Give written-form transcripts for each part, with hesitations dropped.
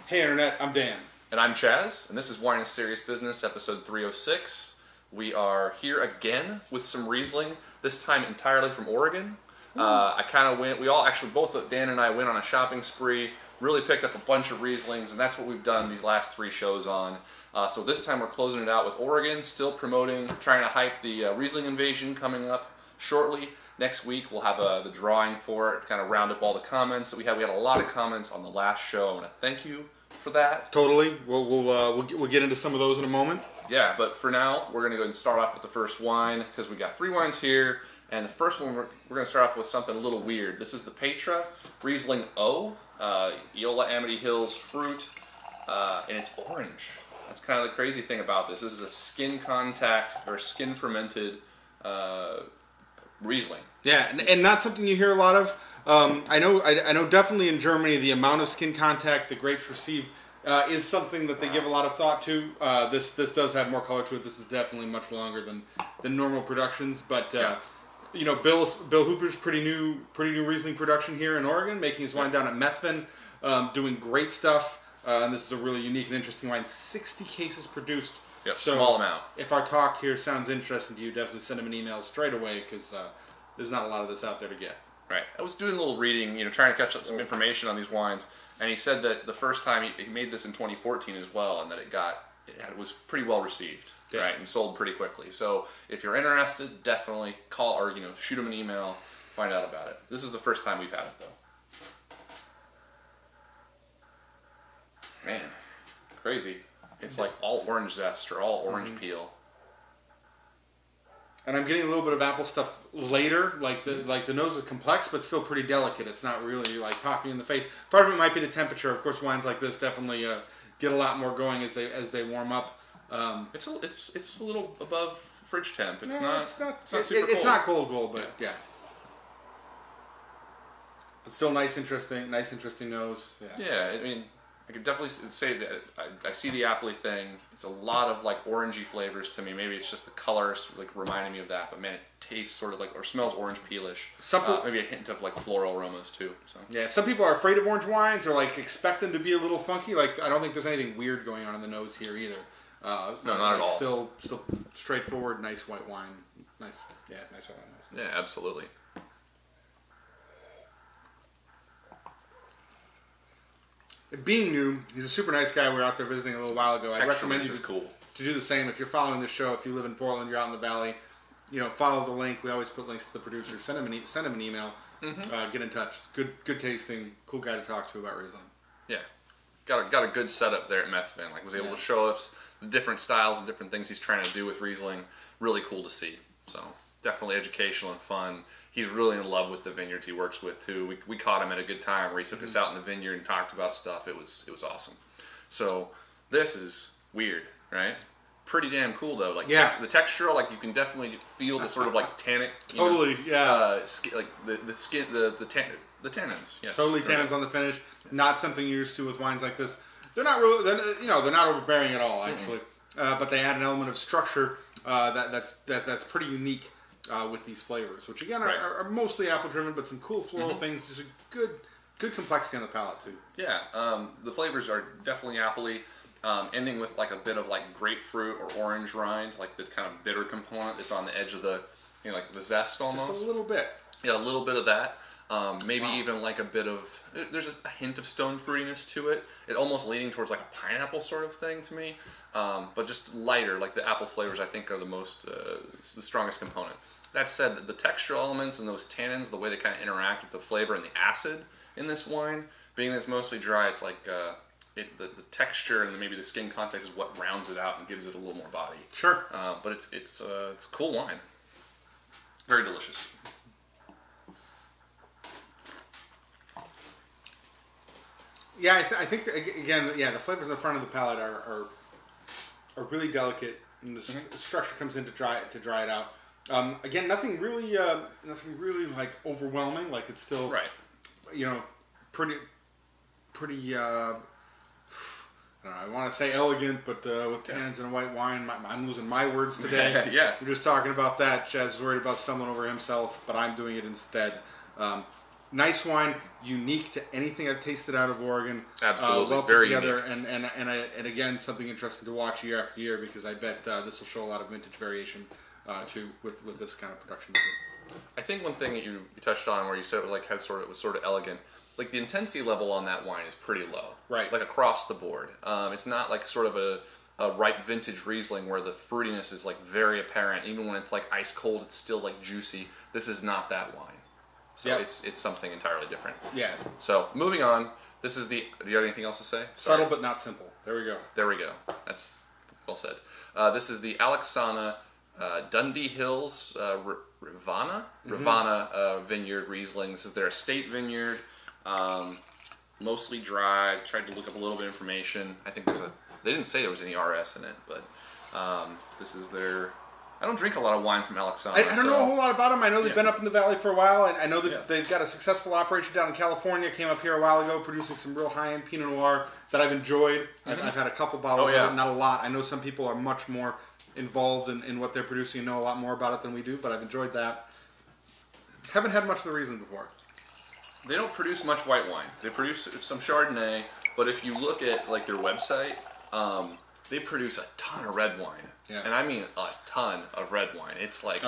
Hey Internet, I'm Dan. And I'm Chaz, and this is Wine is Serious Business, episode 306. We are here again with some Riesling, this time entirely from Oregon. Both Dan and I went on a shopping spree, really picked up a bunch of Rieslings, and that's what we've done these last three shows on. So this time we're closing it out with Oregon, still promoting, trying to hype the Riesling invasion coming up shortly. Next week we'll have the drawing for it, kind of round up all the comments that we had. We had a lot of comments on the last show. I want to thank you for that. Totally. We'll get into some of those in a moment. Yeah, but for now, we're going to go ahead and start off with the first wine, because we got three wines here, and the first one we're going to start off with something a little weird. This is the Petra Riesling O, Eola Amity Hills fruit, and it's orange. That's kind of the crazy thing about this. This is a skin contact, or skin fermented Riesling. Yeah, and not something you hear a lot of. I know definitely in Germany the amount of skin contact the grapes receive is something that they give a lot of thought to. This does have more color to it. This is definitely much longer than normal productions. But you know, Bill Hooper's pretty new Riesling production here in Oregon, making his wine down at Methven, doing great stuff. And this is a really unique and interesting wine. 60 cases produced. Yep, so small amount. If our talk here sounds interesting to you, definitely send him an email straight away, because there's not a lot of this out there to get. Right. I was doing a little reading, trying to catch up some information on these wines, and he said that the first time he made this in 2014 as well, and that it was pretty well received, yeah. Right, and sold pretty quickly. So if you're interested, definitely call or shoot him an email, find out about it. This is the first time we've had it though. Man, crazy. It's like all orange zest or all orange peel. And I'm getting a little bit of apple stuff later, like the nose is complex, but still pretty delicate. It's not really like popping in the face. Part of it might be the temperature. Of course, wines like this definitely get a lot more going as they warm up. It's a little above fridge temp. It's not super cold. It's not cold, but yeah. It's still nice, interesting nose. Yeah, I mean, I could definitely say that I see the appley thing. It's a lot of like orangey flavors to me. Maybe it's just the colors like reminding me of that. But man, it tastes sort of like, or smells orange peelish. Maybe a hint of like floral aromas too. So. Yeah, some people are afraid of orange wines or like expect them to be a little funky. Like I don't think there's anything weird going on in the nose here either. No, not at all. Still straightforward, nice white wine. Nice white wine. Yeah, absolutely. Being new, he's a super nice guy. We were out there visiting a little while ago. I recommend you to do the same. If you're following the show, if you live in Portland, you're out in the valley, follow the link. We always put links to the producers. Send him an email. Mm-hmm. Get in touch. Good tasting. Cool guy to talk to about Riesling. Yeah, got a good setup there at Methven. Like was able to show us the different styles and different things he's trying to do with Riesling. Really cool to see. So definitely educational and fun. He's really in love with the vineyards he works with too. We caught him at a good time where he took us out in the vineyard and talked about stuff. It was awesome. So this is weird, right? Pretty damn cool though. Like the texture, like you can definitely feel the sort of like tannic. Like the skin, the tannins. Yes, totally tannins on the finish. Not something you're used to with wines like this. They're not really, they're not overbearing at all actually. But they add an element of structure that's pretty unique. With these flavors, which again are mostly apple driven, but some cool floral things. Just a good complexity on the palate too. Yeah, the flavors are definitely appley, ending with like a bit of like grapefruit or orange rind, like the kind of bitter component that's on the edge of the, like the zest almost. Just a little bit. Yeah, a little bit of that. Maybe even like a bit of, there's a hint of stone fruitiness to it. It almost leaning towards like a pineapple sort of thing to me, but just lighter. Like the apple flavors, I think, are the strongest component. That said, the textural elements and those tannins, the way they kind of interact with the flavor and the acid in this wine, being that it's mostly dry, it's like the texture and maybe the skin context is what rounds it out and gives it a little more body. Sure. But it's cool wine. Very delicious. Yeah, I think again, the flavors in the front of the palate are really delicate, and the structure comes in to dry it out. Again, nothing really like overwhelming. Like it's still pretty. I want to say elegant, but with tannins and a white wine, I'm losing my words today. Yeah, we're just talking about that. Chaz is worried about stumbling over himself, but I'm doing it instead. Nice wine, unique to anything I've tasted out of Oregon. Absolutely, well put very together, and again, something interesting to watch year after year, because I bet this will show a lot of vintage variation too with this kind of production method. I think one thing that you touched on, where you said like had sort of, it was sort of elegant. Like the intensity level on that wine is pretty low, right? Like across the board. It's not like sort of a ripe vintage Riesling where the fruitiness is like very apparent. Even when it's like ice cold, it's still like juicy. This is not that wine. So it's something entirely different. Yeah. So moving on, this is the. Do you have anything else to say? Sorry. Subtle but not simple. There we go. There we go. That's well said. This is the Alexana Dundee Hills Rivanna Vineyard Riesling. This is their estate vineyard. Mostly dry. Tried to look up a little bit of information. I think there's a. They didn't say there was any RS in it, but this is their. I don't drink a lot of wine from Alexana. I don't know a whole lot about them. I know they've been up in the valley for a while. I know that they've got a successful operation down in California. Came up here a while ago, producing some real high-end Pinot Noir that I've enjoyed. I've had a couple bottles of it, not a lot. I know some people are much more involved in what they're producing and know a lot more about it than we do, but I've enjoyed that. Haven't had much of the Riesling before. They don't produce much white wine. They produce some Chardonnay, but if you look at like their website, they produce a ton of red wine. Yeah. And I mean a ton of red wine. It's like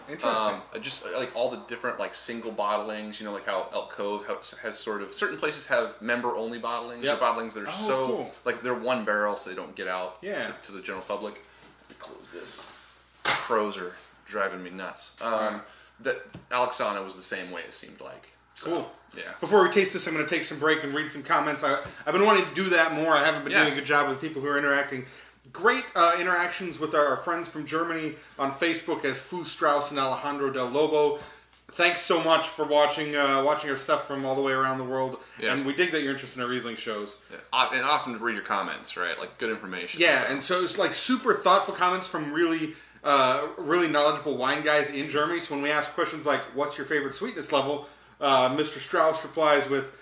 interesting. Just like all the different like single bottlings. You know, like how Elk Cove has sort of certain places have member only bottlings. Or bottlings that are cool. Like they're one barrel, so they don't get out to the general public. Let me close this. Crows are driving me nuts. That Alexana was the same way. It seemed like. Cool. Yeah. Before we taste this, I'm going to take some break and read some comments. I've been wanting to do that more. I haven't been doing a good job with people who are interacting. Great interactions with our friends from Germany on Facebook as Fu Strauss and Alejandro Del Lobo. Thanks so much for watching our stuff from all the way around the world. Yes. And we dig that you're interested in our Riesling shows. Yeah. And awesome to read your comments, right? Like good information. Yeah, and so it's like super thoughtful comments from really knowledgeable wine guys in Germany. So when we ask questions like, what's your favorite sweetness level? Mr. Strauss replies with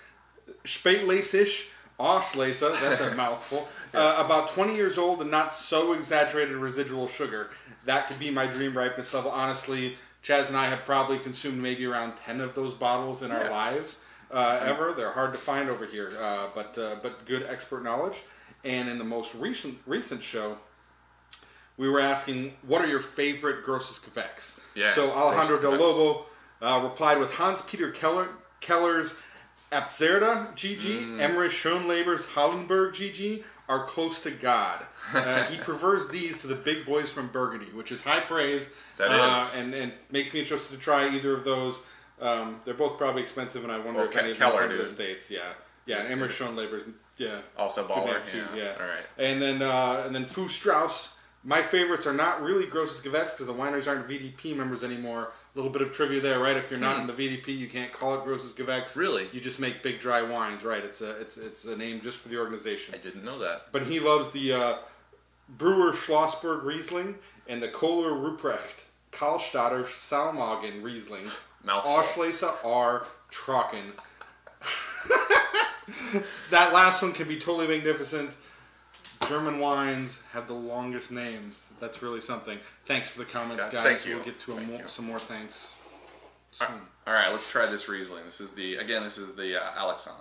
Spätlesisch Auslese, that's a mouthful, about 20 years old and not so exaggerated residual sugar. That could be my dream ripeness level. Honestly, Chaz and I have probably consumed maybe around 10 of those bottles in our lives ever. They're hard to find over here, but good expert knowledge. And in the most recent show, we were asking, what are your favorite Grosses Gewächs? Yeah, so Alejandro Del Lobo replied with Hans-Peter Keller's Abzerda GG, Emmerich Schönleber's Hallenberg GG are close to God. He prefers these to the big boys from Burgundy, which is high praise. That is. And makes me interested to try either of those. They're both probably expensive, and I wonder if any of them come to the States. Yeah, and Emmerich Schönleber's, also baller too. Yeah. All right. And then Fu Strauss. My favorites are not really Grosses Gewächs because the wineries aren't VDP members anymore. A little bit of trivia there, right? If you're not in the VDP, you can't call it Grosses Gewächs. Really? You just make big dry wines, right? It's a name just for the organization. I didn't know that. But he loves the Brewer Schlossberg Riesling and the Kohler Ruprecht Karlstadter Salmagen Riesling. Auslese R. Trocken. That last one can be totally magnificent. German wines have the longest names. That's really something. Thanks for the comments, guys. Thank you. We'll get to some more thanks soon. All right, let's try this Riesling. This is the Alexana.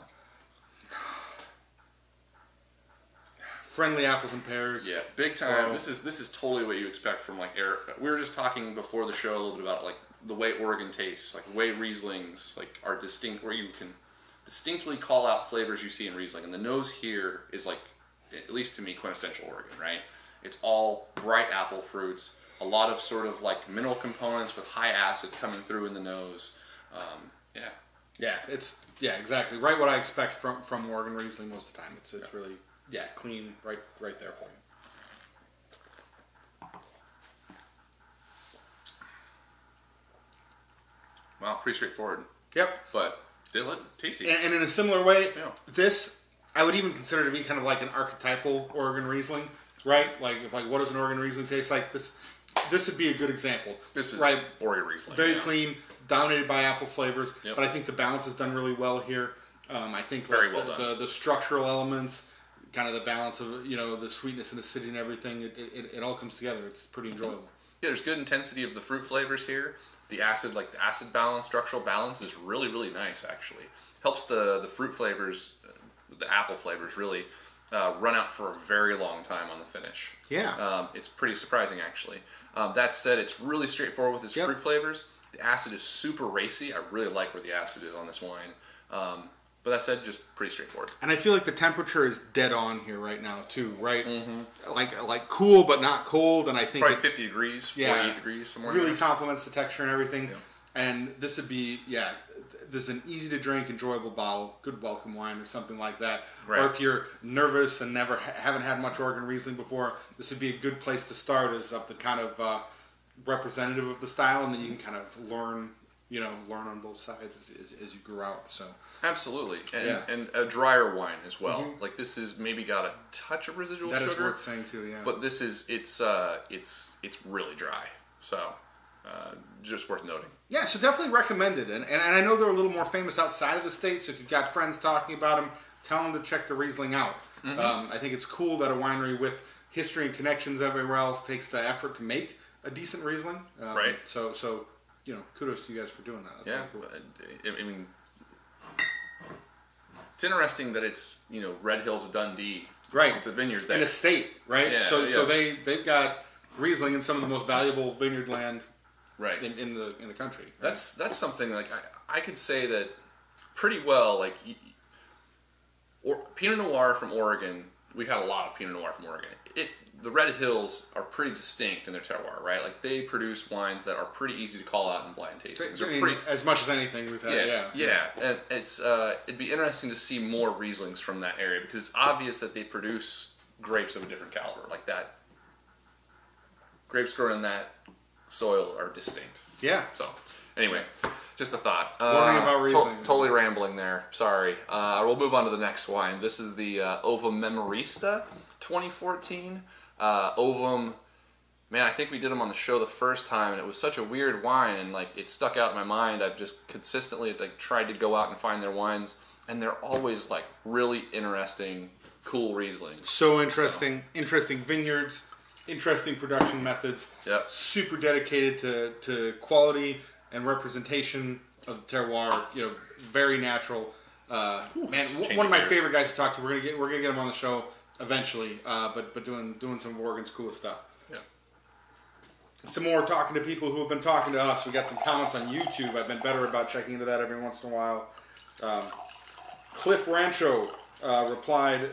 Friendly apples and pears. Yeah, big time. This is totally what you expect from like air. We were just talking before the show a little bit about like the way Oregon tastes, like the way Rieslings like are distinct, where you can distinctly call out flavors you see in Riesling, and the nose here is like, at least to me, quintessential Oregon, right? It's all bright apple fruits, a lot of sort of like mineral components with high acid coming through in the nose. Yeah, exactly. Right what I expect from Oregon Riesling most of the time. It's really, clean, right there for me. Well, pretty straightforward. Yep. But tasty. And in a similar way, this I would even consider to be kind of like an archetypal Oregon Riesling, right? Like what does an Oregon Riesling taste like? This would be a good example. This is right? Oregon Riesling. Very clean, dominated by apple flavors, but I think the balance is done really well here. I think very well done. The structural elements, kind of the balance of the sweetness and acidity and everything, it all comes together. It's pretty enjoyable. Yeah, there's good intensity of the fruit flavors here. the acid balance, structural balance is really, really nice actually. Helps the fruit flavors, the apple flavors really run out for a very long time on the finish. Yeah. It's pretty surprising actually. That said, it's really straightforward with its fruit flavors. The acid is super racy. I really like where the acid is on this wine. But that said, just pretty straightforward. And I feel like the temperature is dead on here right now too, right? Mm-hmm. Like cool but not cold, and I think probably 50 degrees, 48 degrees, somewhere. Really complements the texture and everything. Yeah. And this would be this is an easy to drink, enjoyable bottle, good welcome wine or something like that. Right. Or if you're nervous and haven't had much Oregon Riesling before, this would be a good place to start as something kind of representative of the style, and then you can kind of learn on both sides as you grow out. So absolutely, and a drier wine as well. Mm-hmm. Like this is maybe got a touch of residual sugar. That is worth saying too. Yeah, but this is it's really dry. So just worth noting. Yeah, so definitely recommended, and I know they're a little more famous outside of the States. So if you've got friends talking about them, tell them to check the Riesling out. Mm-hmm. I think it's cool that a winery with history and connections everywhere else takes the effort to make a decent Riesling. Right. So kudos to you guys for doing that. That's really cool. I mean, it's interesting that it's Red Hills of Dundee. Right. It's a vineyard there. In a state, right? Yeah, so they've got Riesling in some of the most valuable vineyard land. Right. In the country. Right? That's something like I could say that pretty well. Like Pinot Noir from Oregon, we've had a lot of Pinot Noir from Oregon. The Red Hills are pretty distinct in their terroir, right? Like they produce wines that are pretty easy to call out in blind tastings. As much as anything we've had. Yeah. And it's it'd be interesting to see more Rieslings from that area because it's obvious that they produce grapes of a different caliber. Like that, grapes grown in that soil are distinct. Yeah. So, anyway, just a thought. Learning about Riesling. Totally rambling there. Sorry. We'll move on to the next wine. This is the Ovum Memorista 2014. Ovum, man, I think we did them on the show the first time, and it was such a weird wine, and like it stuck out in my mind. I've just consistently tried to go out and find their wines, and they're always like really interesting, cool Riesling. So interesting, interesting vineyards. Interesting production methods. Yep. Super dedicated to quality and representation of the terroir. Very natural. Man, one of my favorite guys to talk to. We're gonna get him on the show eventually. But doing some of Oregon's coolest stuff. Yeah. Some more talking to people who have been talking to us. We got some comments on YouTube. I've been better about checking into that every once in a while. Cliff Rancho replied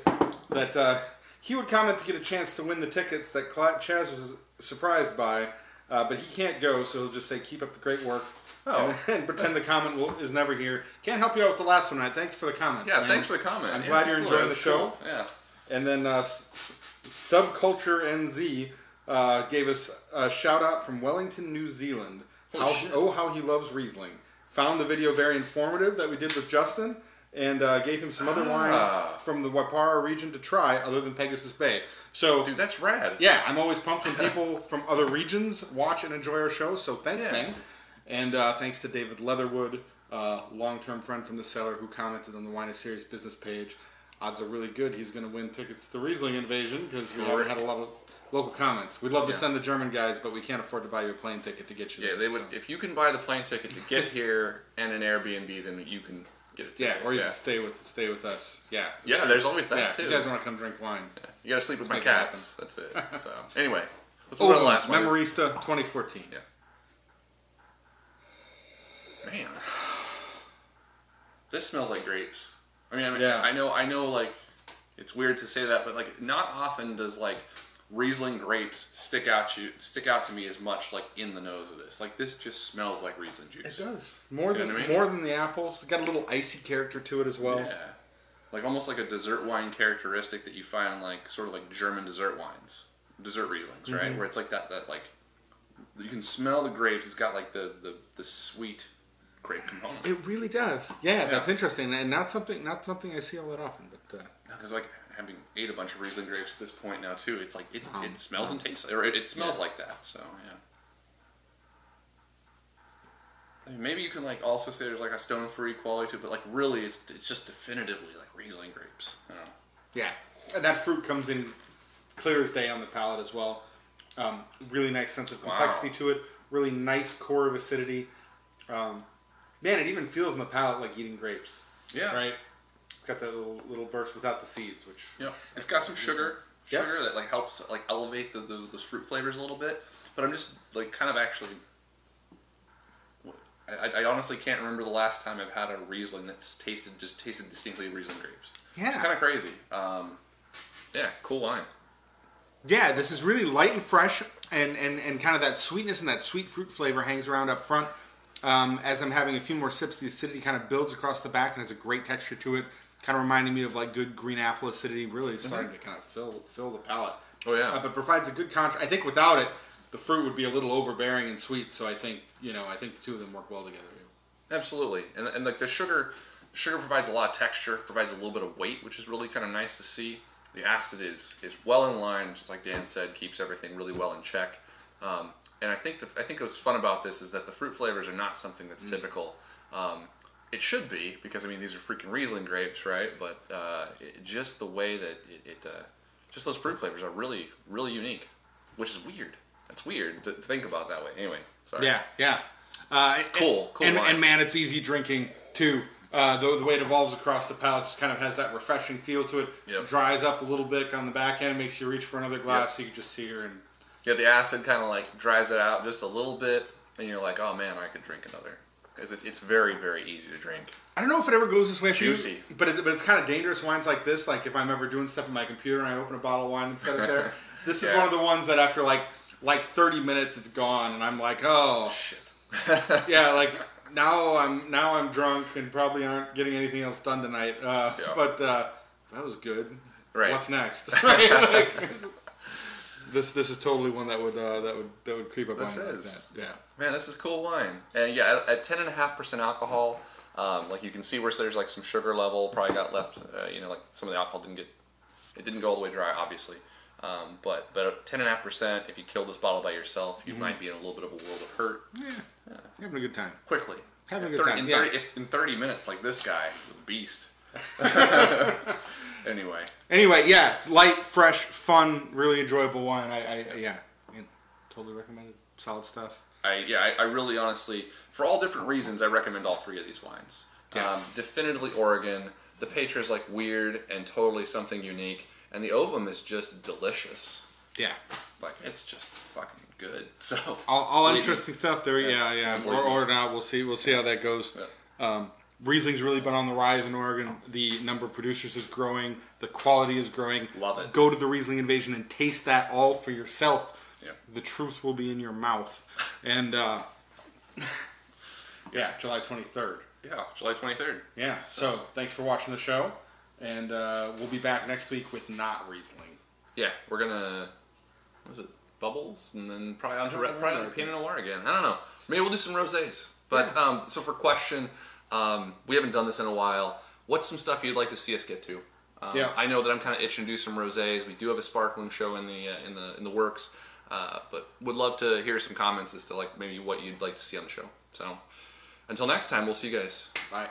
that. He would comment to get a chance to win the tickets that Chaz was surprised by, but he can't go, so he'll just say, keep up the great work, and pretend the comment is never here. Can't help you out with the last one, tonight. Thanks for the comment. Yeah, man. Thanks for the comment. I'm glad you're enjoying the show. Cool. Yeah. And then Subculture NZ gave us a shout-out from Wellington, New Zealand. How he loves Riesling. Found the video very informative that we did with Justin, and gave him some other wines from the Waipara region to try other than Pegasus Bay. So, dude, that's rad. Yeah, I'm always pumped when people from other regions watch and enjoy our show, so thanks, man. And thanks to David Leatherwood, long-term friend from the cellar, who commented on the Wine is Serious business page. Odds are really good he's going to win tickets to the Riesling Invasion, because we haven't had a lot of local comments. We'd love to send the German guys, but we can't afford to buy you a plane ticket to get you there. Yeah, they would. So. If you can buy the plane ticket to get here and an Airbnb, then you can... or you can stay with us. Yeah. Yeah, true. There's always that too. If you guys want to come drink wine. Yeah. You got to sleep with my cats. That's it. So anyway, let's move on to the last one. Memorista 2014. Yeah. Man, this smells like grapes. I mean, I know. Like, it's weird to say that, but like, not often does like Riesling grapes stick out to me as much like in the nose of this. Like this just smells like Riesling juice. It does. More than the apples. It's got a little icy character to it as well. Yeah. Like almost like a dessert wine characteristic that you find like sort of like German dessert wines. Dessert Rieslings, right? Where it's like that like you can smell the grapes. It's got like the sweet grape component. It really does. Yeah, that's interesting, and not something I see all that often, but because like having ate a bunch of Riesling grapes at this point now too, it's like it smells and tastes, or it smells like that. So yeah. I mean, maybe you can like also say there's like a stone fruity quality to it, but like really it's just definitively like Riesling grapes. You know? Yeah, and that fruit comes in clear as day on the palate as well. Really nice sense of complexity to it. really nice core of acidity. Man, it even feels in the palate like eating grapes. Yeah. Right? It's got that little burst without the seeds, which... Yeah. It's got some sugar that like helps like elevate those fruit flavors a little bit. But I'm just like kind of actually... I honestly can't remember the last time I've had a Riesling that's tasted distinctly Riesling grapes. Yeah. Kind of crazy. Yeah, cool wine. Yeah, this is really light and fresh, and kind of that sweetness and that sweet fruit flavor hangs around up front. As I'm having a few more sips, the acidity kind of builds across the back and has a great texture to it. Kind of reminding me of like good green apple acidity, really starting to kind of fill the palate. Oh yeah. But provides a good contrast. I think without it, the fruit would be a little overbearing and sweet. So I think the two of them work well together. Absolutely, and like the sugar provides a lot of texture, provides a little bit of weight, which is really kind of nice to see. The acid is well in line, just like Dan said, keeps everything really well in check. And I think what's fun about this is that the fruit flavors are not something that's typical. It should be, because I mean these are freaking Riesling grapes, right? But just the way that just those fruit flavors are really, really unique, which is weird. That's weird to think about that way. Anyway, sorry. Yeah. Cool wine. And man, it's easy drinking too. The way it evolves across the palate just kind of has that refreshing feel to it. Yep. Dries up a little bit on the back end, makes you reach for another glass, so you can just see her. And yeah, the acid kind of like dries it out just a little bit, and you're like, oh man, I could drink another. Because it's very, very easy to drink. I don't know if it ever goes this way for Juicy. you, but it's kind of dangerous wines like this. Like if I'm ever doing stuff on my computer and I open a bottle of wine and set it there, this is one of the ones that after like 30 minutes it's gone, and I'm like, oh shit. Yeah, like now I'm drunk and probably aren't getting anything else done tonight. But that was good. Right. What's next? Right? Like, this is totally one that would creep up on This me like is. that. Yeah. Man, this is cool wine. And yeah, at 10.5% alcohol, like you can see where there's like some sugar level probably got left. Like some of the alcohol didn't go all the way dry, obviously. But at 10.5%, if you kill this bottle by yourself, you might be in a little bit of a world of hurt. Yeah. Having a good time. Quickly. Having a good time. In 30 minutes, like this guy is a beast. Anyway, yeah, it's light, fresh, fun, really enjoyable wine. I totally recommend it. Solid stuff. I really honestly, for all different reasons, I recommend all three of these wines. Yeah. Definitively Oregon. The Petra is like weird and totally something unique, and the Ovum is just delicious. Yeah, like it's just fucking good. So all interesting stuff there. Yeah. Or now we'll see how that goes. Yeah. Riesling's really been on the rise in Oregon. The number of producers is growing. The quality is growing. Love it. Go to the Riesling Invasion and taste that all for yourself. Yeah. The truth will be in your mouth. And July 23rd. Yeah, July 23rd. Yeah. So thanks for watching the show, and we'll be back next week with not Riesling. Yeah, we're gonna. What was it? Bubbles, and then probably on to Pinot Noir again. I don't know. Maybe we'll do some rosés. But so for question. We haven't done this in a while. What's some stuff you'd like to see us get to? I know that I'm kind of itching to do some rosés. We do have a sparkling show in the works, but would love to hear some comments as to like maybe what you'd like to see on the show. So until next time, we'll see you guys. Bye.